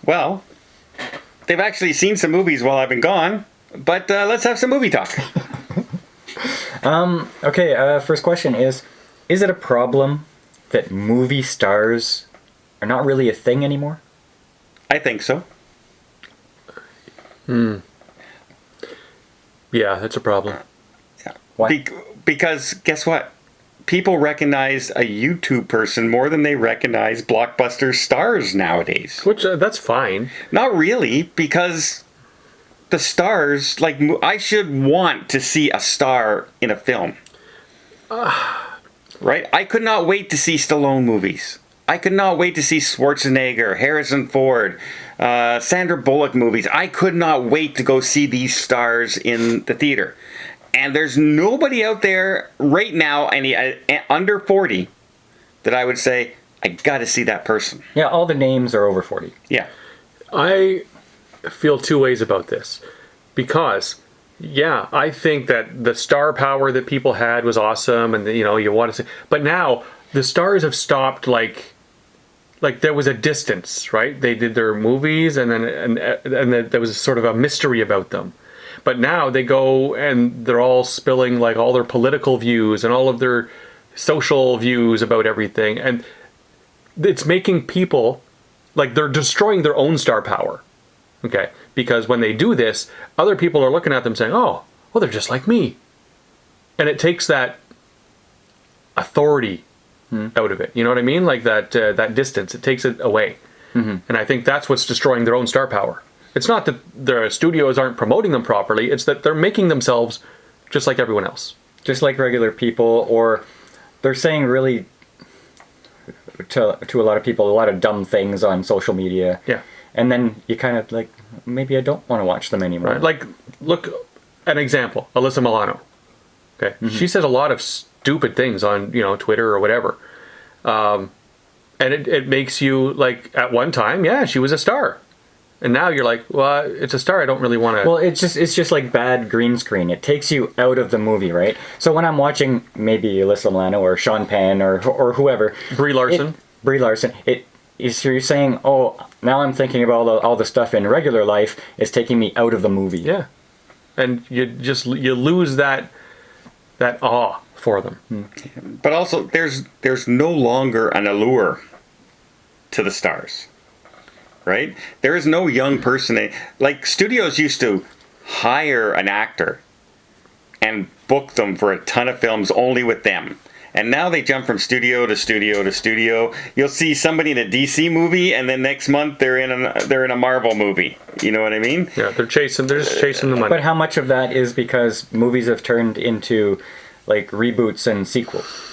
Well, they've actually seen some movies while I've been gone, but let's have some movie talk. Okay, first question is it a problem that movie stars are not really a thing anymore? I think so. Yeah, that's a problem. Why? Because guess what? People recognize a YouTube person more than they recognize blockbuster stars nowadays. Which, that's fine. Not really, because the stars, like, I should want to see a star in a film. Right? I could not wait to see Stallone movies. I could not wait to see Schwarzenegger, Harrison Ford, Sandra Bullock movies. I could not wait to go see these stars in the theater. And there's nobody out there right now, under 40, that I would say, I gotta see that person. Yeah, all the names are over 40. Yeah. I feel two ways about this. Because, yeah, I think that the star power that people had was awesome, and, you want to see... But now, the stars have stopped, like there was a distance, right? They did their movies, and then there was sort of a mystery about them. But now they go and they're all spilling like all their political views and all of their social views about everything. And it's making people, like, they're destroying their own star power. Okay? Because when they do this, other people are looking at them saying, oh, well, they're just like me. And it takes that authority out of it. You know what I mean? Like that distance. It takes it away. Mm-hmm. And I think that's what's destroying their own star power. It's not that their studios aren't promoting them properly. It's that they're making themselves just like everyone else. Just like regular people, or they're saying really, to a lot of people, a lot of dumb things on social media. Yeah. And then you kind of like, maybe I don't want to watch them anymore. Right. Like, look, an example, Alyssa Milano. Okay. Mm-hmm. She says a lot of stupid things on, Twitter or whatever. And it makes you, like, at one time, yeah, she was a star. And now you're like, well, it's a star. I don't really want to... Well, it's just like bad green screen. It takes you out of the movie, right? So when I'm watching maybe Alyssa Milano or Sean Penn or whoever... Brie Larson. You're saying, oh, now I'm thinking about all the stuff in regular life is taking me out of the movie. Yeah. And you lose that awe for them. But also, there's no longer an allure to the stars. Right? There is no young person. Like, studios used to hire an actor and book them for a ton of films only with them. And now they jump from studio to studio to studio. You'll see somebody in a DC movie, and then next month they're in a Marvel movie. You know what I mean? Yeah, they're just chasing the money. But how much of that is because movies have turned into, like, reboots and sequels?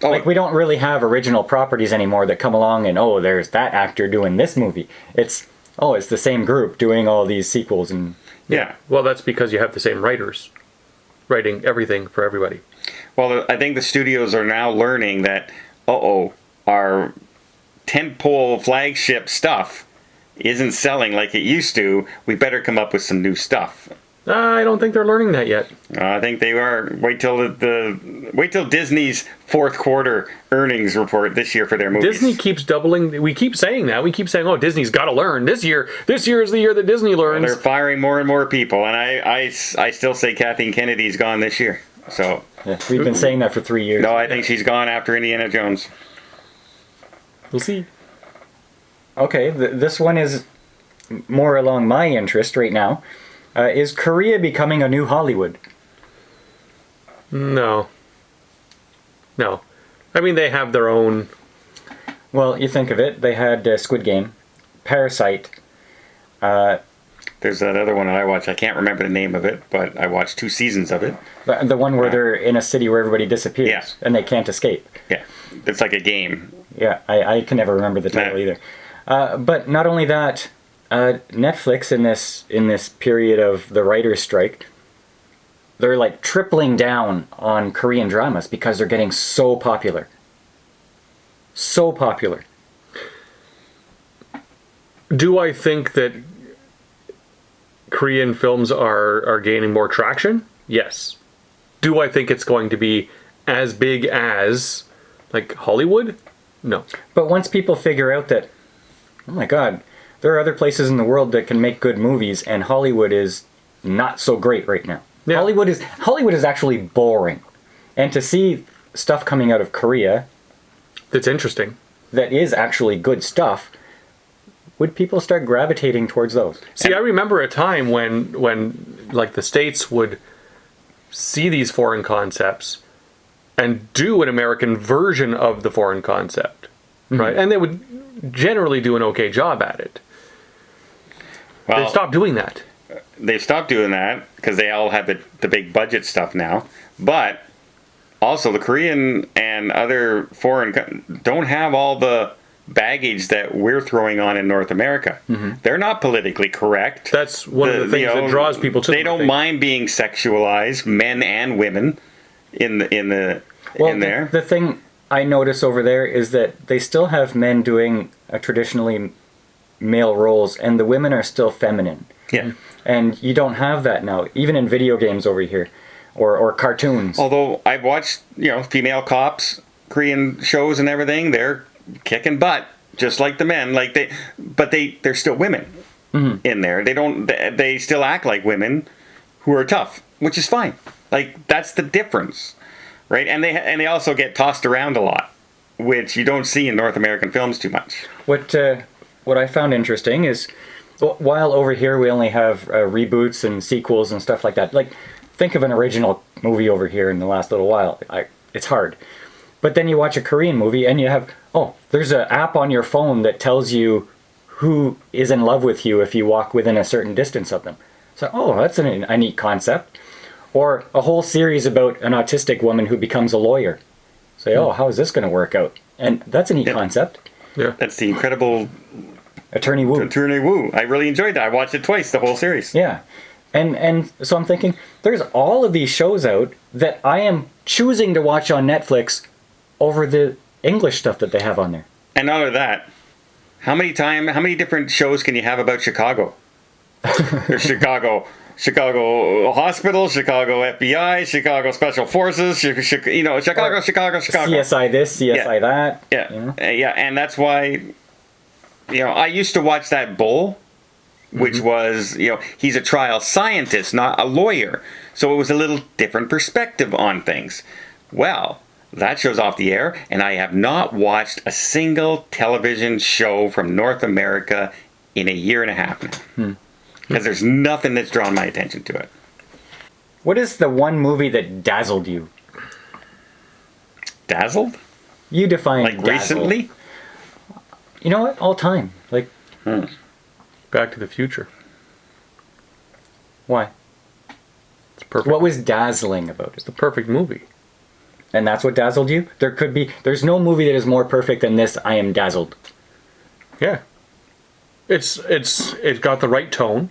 Oh. Like, we don't really have original properties anymore that come along and, oh, there's that actor doing this movie. It's the same group doing all these sequels. And yeah. Well, that's because you have the same writers writing everything for everybody. Well, I think the studios are now learning that, our tentpole flagship stuff isn't selling like it used to. We better come up with some new stuff. I don't think they're learning that yet. I think they are. Wait till Disney's fourth quarter earnings report this year for their movies. Disney keeps doubling. We keep saying that. We keep saying, "Oh, Disney's got to learn this year. This year is the year that Disney learns." Well, they're firing more and more people, and I still say Kathleen Kennedy's gone this year. So yeah, we've been saying that for 3 years. No, I think she's gone after Indiana Jones. We'll see. Okay, this one is more along my interest right now. Is Korea becoming a new Hollywood? No. I mean, they have their own... Well, you think of it. They had Squid Game, Parasite. There's that other one that I watched. I can't remember the name of it, but I watched 2 seasons of it. The one where they're in a city where everybody disappears and they can't escape. Yeah, it's like a game. Yeah, I can never remember the title either. But not only that... Netflix in this period of the writer's strike, they're like tripling down on Korean dramas because they're getting so popular. So popular. Do I think that Korean films are gaining more traction? Yes. Do I think it's going to be as big as, like, Hollywood? No. But once people figure out that, oh my God, there are other places in the world that can make good movies, and Hollywood is not so great right now. Yeah. Hollywood is actually boring. And to see stuff coming out of Korea That's interesting. that is actually good stuff, would people start gravitating towards those? See, I remember a time when like the States would see these foreign concepts and do an American version of the foreign concept, right? And they would generally do an okay job at it. Well, They stopped doing that. they've stopped doing that because they all have the big budget stuff now. But also, the Korean and other don't have all the baggage that we're throwing on in North America. They're not politically correct. That's one of the things that draws people to them, They I don't think. mind being sexualized, men and women, in there. The thing I notice over there is that they still have men doing traditionally male roles, and the women are still feminine. Yeah. And you don't have that now, even in video games over here, or cartoons. Although I've watched, female cops, Korean shows and everything, they're kicking butt just like the men. But they're still women in there. They still act like women who are tough, which is fine. Like, that's the difference, right? And they also get tossed around a lot, which you don't see in North American films too much. What I found interesting is, while over here we only have reboots and sequels and stuff like that. Like, think of an original movie over here in the last little while. It's hard. But then you watch a Korean movie and you have, there's an app on your phone that tells you who is in love with you if you walk within a certain distance of them. So, that's a neat concept. Or a whole series about an autistic woman who becomes a lawyer. Say, how is this going to work out? And that's a neat concept. Yeah. That's the Incredible Attorney Woo. Attorney Woo. I really enjoyed that. I watched it twice, the whole series. Yeah. And so I'm thinking, there's all of these shows out that I am choosing to watch on Netflix over the English stuff that they have on there. And not only that, how many different shows can you have about Chicago? There's Chicago Hospital, Chicago FBI, Chicago Special Forces, Chicago. CSI this, CSI that. Yeah, yeah, and that's why, I used to watch that Bull, which was, he's a trial scientist, not a lawyer. So it was a little different perspective on things. Well, that show's off the air, and I have not watched a single television show from North America in a year and a half now. Because there's nothing that's drawn my attention to it. What is the one movie that dazzled you? Dazzled? You define Like dazzled. recently? You know what? All time. Like, Back to the Future. why? It's perfect. What was dazzling about It's it? the perfect movie. And that's what dazzled you? There's no movie that is more perfect than this. I am dazzled. Yeah. It's got the right tone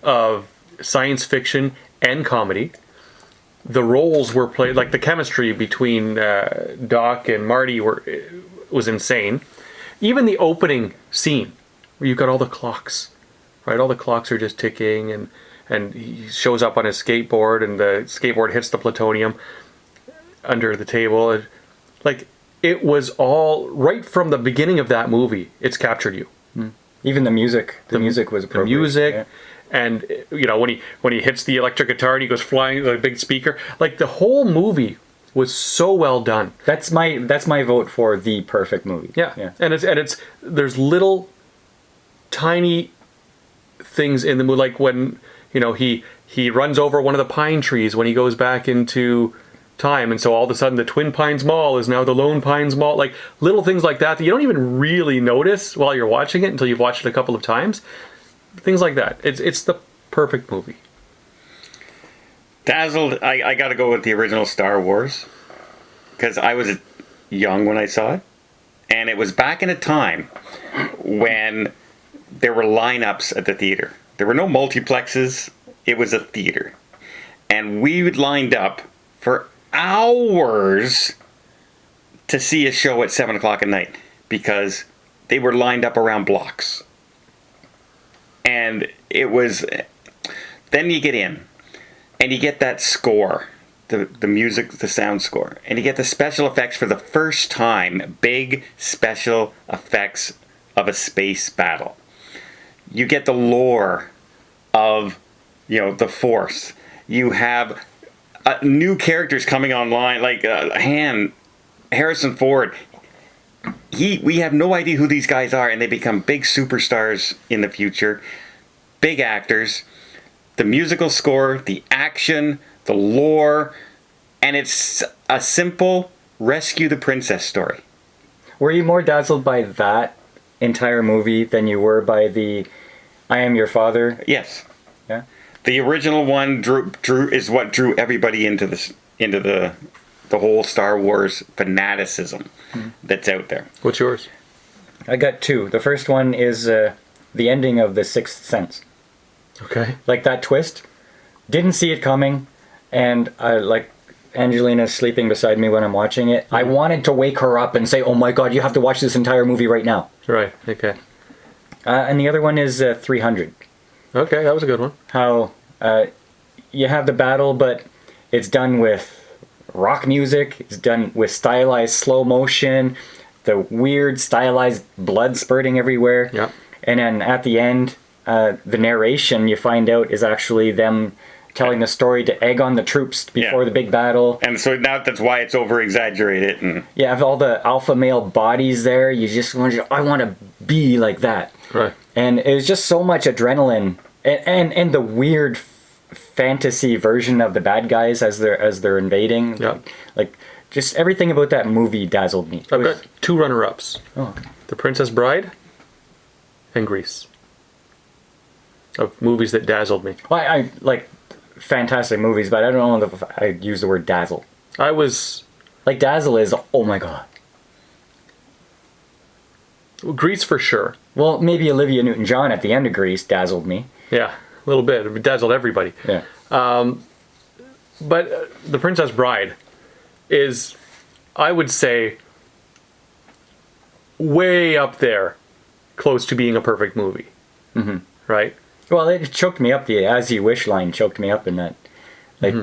of science fiction and comedy. The roles were played, like the chemistry between Doc and Marty was insane. Even the opening scene where you've got all the clocks, right? All the clocks are just ticking, and he shows up on his skateboard, and the skateboard hits the plutonium under the table. It was all right from the beginning of that movie. It's captured you. Even the music. The music was The appropriate. music, Yeah. and when he hits the electric guitar and he goes flying the big speaker. Like, the whole movie was so well done. That's my vote for the perfect movie. Yeah. And there's little tiny things in the movie, like when he runs over one of the pine trees when he goes back into time, and so all of a sudden the Twin Pines Mall is now the Lone Pines Mall. Like, little things like that you don't even really notice while you're watching it until you've watched it a couple of times. Things like that. It's the perfect movie. Dazzled, I got to go with the original Star Wars. Because I was young when I saw it. And it was back in a time when there were lineups at the theater. There were no multiplexes. It was a theater. And we would lined up for hours to see a show at 7 o'clock at night. Because they were lined up around blocks. And it was... Then you get in. And you get that score, the music, the sound score. And you get the special effects for the first time, big special effects of a space battle. you get the lore of, the Force. You have new characters coming online, like Harrison Ford. We have no idea who these guys are, and they become big superstars in the future. Big actors. The musical score, the action, the lore, and it's a simple rescue the princess story. Were you more dazzled by that entire movie than you were by the I Am Your Father? Yes. Yeah. The original one is what drew everybody into the whole Star Wars fanaticism that's out there. What's yours? I got two. The first one is the ending of The Sixth Sense. Okay. Like that twist. Didn't see it coming, and Angelina's sleeping beside me when I'm watching it. I wanted to wake her up and say, "Oh my God, you have to watch this entire movie right now." Right. Okay. And the other one is 300. Okay, that was a good one. How you have the battle, but it's done with rock music. It's done with stylized slow motion, the weird stylized blood spurting everywhere. Yeah. And then at the end, the narration you find out is actually them telling the story to egg on the troops before the big battle. And so now that's why it's over exaggerated. And You have all the alpha male bodies there. You just I want to be like that. Right. And it was just so much adrenaline and the weird fantasy version of the bad guys as they're invading. Yeah. Like just everything about that movie dazzled me. I've got two runner-ups. Oh. The Princess Bride and Grease. Of movies that dazzled me. Well, I like fantastic movies, but I don't know if I'd use the word dazzle. I was... Like dazzle is, oh my God. Grease for sure. Well, maybe Olivia Newton-John at the end of Grease dazzled me. Yeah, a little bit. It dazzled everybody. Yeah. But The Princess Bride is, I would say, way up there, close to being a perfect movie. Mm-hmm. Right? Well, it choked me up. The "As You Wish" line choked me up in that. Like,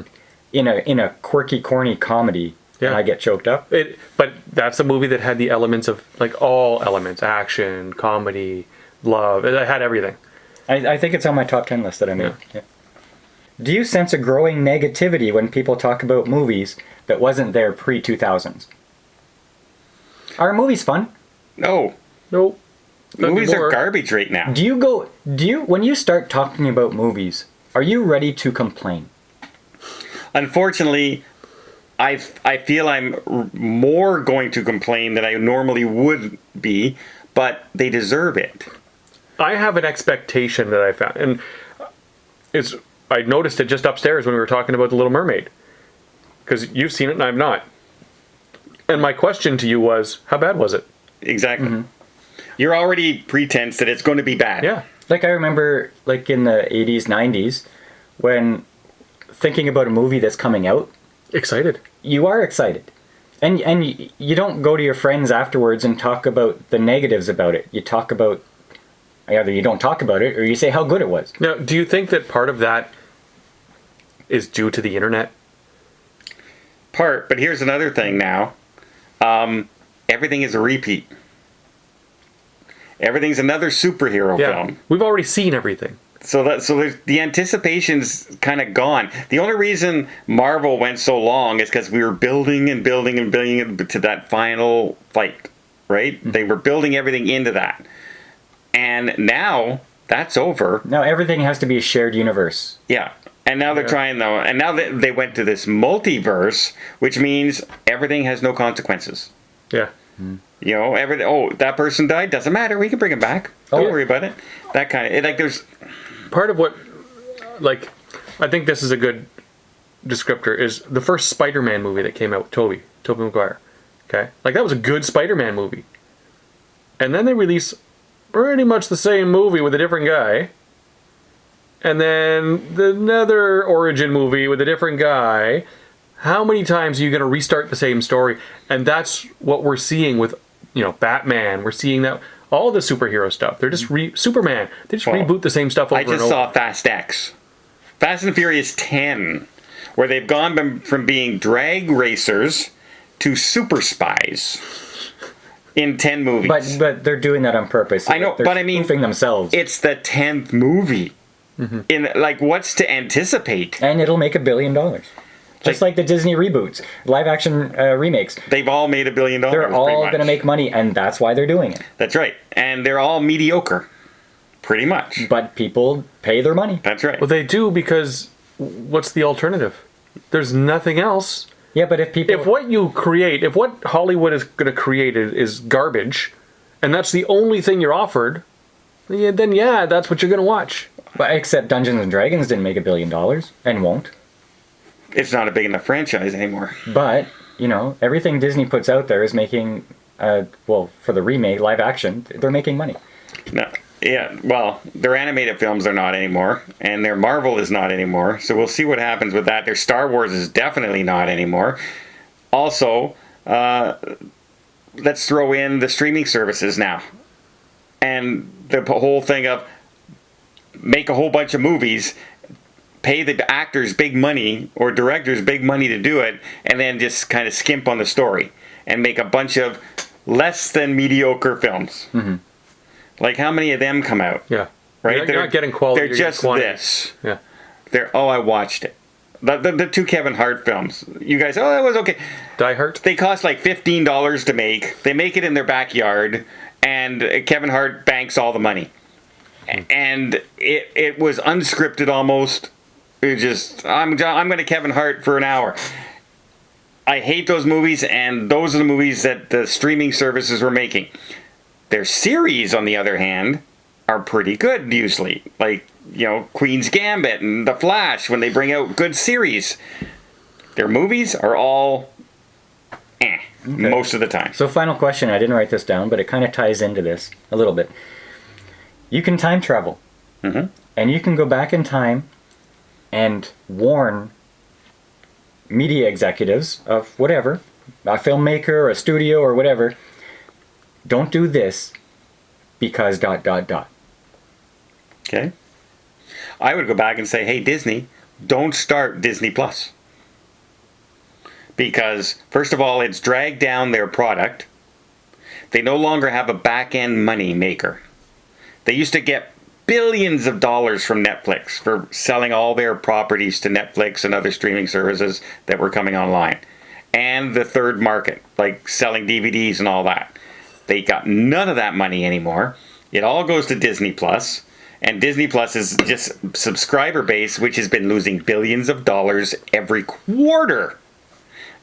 in a quirky, corny comedy, Yeah. I get choked up. But that's a movie that had the elements of, like, all elements. Action, comedy, love. It had everything. I think it's on my top 10 list that I made. Yeah. Do you sense a growing negativity when people talk about movies that wasn't there pre-2000s? Are movies fun? no, Nope. movies anymore. are garbage right now. When you start talking about movies, are you ready to complain? Unfortunately, I feel I'm more going to complain than I normally would be, but they deserve it. I have an expectation that I found, and I noticed it just upstairs when we were talking about The Little Mermaid, because you've seen it and I've not. And my question to you was, how bad was it? Exactly. You're already pretense that it's going to be bad. Yeah. Like I remember, like in the 80s, 90s, when thinking about a movie that's coming out, Excited. you are excited. And you don't go to your friends afterwards and talk about the negatives about it. You talk about, either you don't talk about it or you say how good it was. Now, do you think that part of that is due to the internet? But here's another thing now. Everything is a repeat. Everything's another superhero film. We've already seen everything. So there's, the anticipation's kind of gone. The only reason Marvel went so long is because we were building and building and building to that final fight, right? They were building everything into that. And now that's over. Now everything has to be a shared universe. Yeah. And now they're trying, though, and now they went to this multiverse, which means everything has no consequences. Yeah. You know, that person died, doesn't matter, we can bring him back. Don't worry about it. That kind of, there's... Part of what, like, I think this is a good descriptor, is the first Spider-Man movie that came out with Tobey Maguire. Okay? Like, that was a good Spider-Man movie. And then they release pretty much the same movie with a different guy. And then another origin movie with a different guy. How many times are you going to restart the same story? And that's what we're seeing with, Batman. We're seeing that all the superhero stuff. They're just Superman. They just reboot the same stuff over and over. I just saw Fast X. Fast and Furious 10, where they've gone from being drag racers to super spies in 10 movies. But they're doing that on purpose. I know, They're but I mean, spoofing themselves. it's the 10th movie. In like, what's to anticipate? And it'll make $1 billion. Just like the Disney reboots, live action remakes. They've all made $1 billion. They're all going to make money, and that's why they're doing it. That's right. And they're all mediocre. Pretty much. But people pay their money. That's right. Well, they do because what's the alternative? There's nothing else. Yeah, but if people... If what Hollywood is going to create is garbage, and that's the only thing you're offered, then that's what you're going to watch. But except Dungeons and Dragons didn't make $1 billion, and won't. It's not a big enough franchise anymore. But, everything Disney puts out there is making, for the remake, live action, they're making money. No. Yeah, well, their animated films are not anymore, and their Marvel is not anymore, so we'll see what happens with that. Their Star Wars is definitely not anymore. Also, let's throw in the streaming services now. And the whole thing of make a whole bunch of movies, pay the actors big money or directors big money to do it, and then just kind of skimp on the story and make a bunch of less than mediocre films. Mm-hmm. Like, how many of them come out? Yeah. Right? You're not getting quality. They're just this. Yeah. I watched it. The two Kevin Hart films. You guys, that was okay. Die Hard? They cost like $15 to make. They make it in their backyard, and Kevin Hart banks all the money. And it was unscripted almost. It just, I'm going to Kevin Hart for an hour. I hate those movies, and those are the movies that the streaming services were making. Their series, on the other hand, are pretty good usually. Like, Queen's Gambit and The Flash, when they bring out good series. Their movies are all most of the time. So final question, I didn't write this down, but it kind of ties into this a little bit. You can time travel. Mm-hmm. And you can go back in time and warn media executives of whatever, a filmmaker or a studio or whatever, don't do this because ... Okay. I would go back and say, hey, Disney, don't start Disney Plus. Because, first of all, it's dragged down their product. They no longer have a back-end money maker. They used to get billions of dollars from Netflix for selling all their properties to Netflix and other streaming services that were coming online. And the third market, like selling DVDs and all that. They got none of that money anymore. It all goes to Disney Plus, and Disney Plus is just subscriber base, which has been losing billions of dollars every quarter.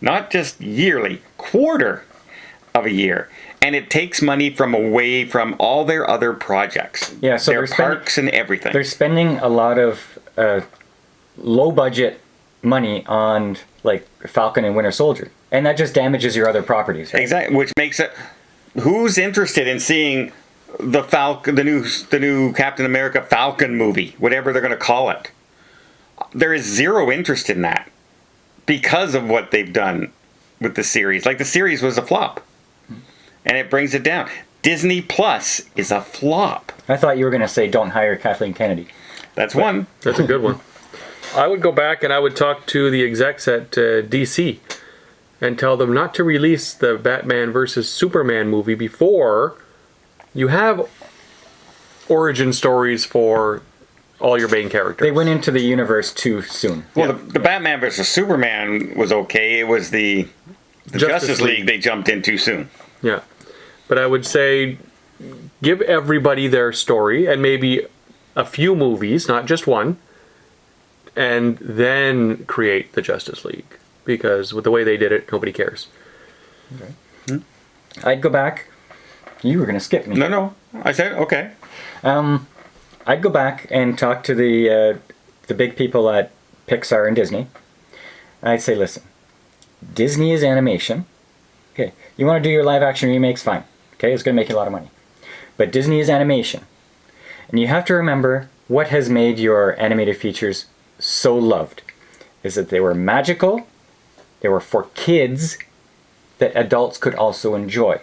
Not just yearly, quarter of a year. And it takes money from away from all their other projects. Yeah, so their parks and everything. They're spending a lot of low budget money on like Falcon and Winter Soldier. And that just damages your other properties, right? Exactly, which makes it... Who's interested in seeing the new Captain America Falcon movie, whatever they're going to call it? There is zero interest in that because of what they've done with the series. Like, the series was a flop, and it brings it down. Disney Plus is a flop. I thought you were going to say don't hire Kathleen Kennedy. That's one. That's a good one. I would go back and I would talk to the execs at DC and tell them not to release the Batman versus Superman movie before you have origin stories for all your main characters. They went into the universe too soon. Well, the Batman versus Superman was okay. It was the Justice League they jumped in too soon. Yeah. But I would say give everybody their story and maybe a few movies, not just one, and then create the Justice League. Because with the way they did it, nobody cares. Okay. I'd go back. You were going to skip me. No. I said, okay. I'd go back and talk to the big people at Pixar and Disney. I'd say, listen, Disney is animation. Okay, you want to do your live action remakes? Fine. Okay, it's going to make you a lot of money. But Disney is animation. And you have to remember what has made your animated features so loved. Is that they were magical, they were for kids, that adults could also enjoy.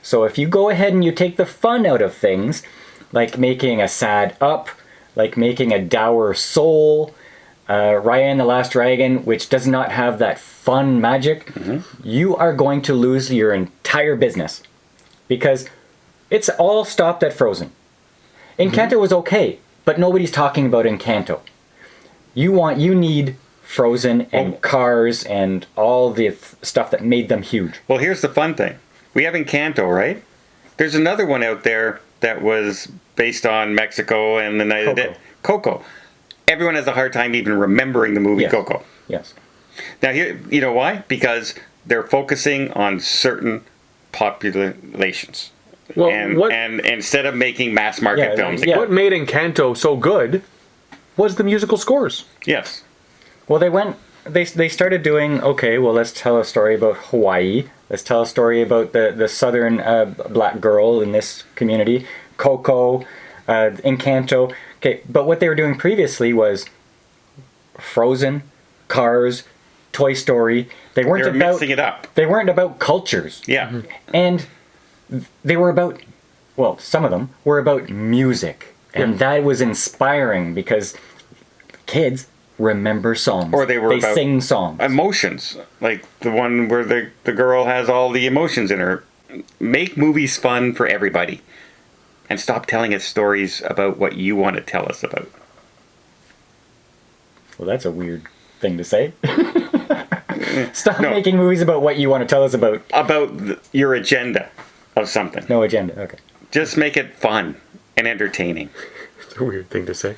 So if you go ahead and you take the fun out of things, like making a sad Up, like making a dour Soul, Raya and the Last Dragon, which does not have that fun magic, you are going to lose your entire business. because it's all stopped at Frozen. Encanto was okay, but nobody's talking about Encanto. You need Frozen and Cars and all the stuff that made them huge. Well, here's the fun thing. We have Encanto, right? There's another one out there that was based on Mexico and the Night of the Dead. Coco. Everyone has a hard time even remembering the movie Yes. Coco. Yes. Now, here, you know why? Because they're focusing on certain populations. Well, and instead of making mass market Yeah, films. yeah. what made Encanto so good was the musical scores. Yes. Well, they started doing, okay, well, let's tell a story about Hawaii. Let's tell a story about the southern black girl in this community. Coco, Encanto. Okay, but what they were doing previously was Frozen, Cars, Toy Story. They weren't They're about mixing it up. They weren't about cultures. Yeah. And they were about, well, some of them were about music. And that was inspiring because kids remember songs. Or they were about sing songs. Emotions. Like the one where the girl has all the emotions in her. Make movies fun for everybody. And stop telling us stories about what you want to tell us about. Well, that's a weird thing to say. Stop No. making movies about what you want to tell us about. About your agenda of something. No agenda. Okay. Just make it fun and entertaining. It's a weird thing to say.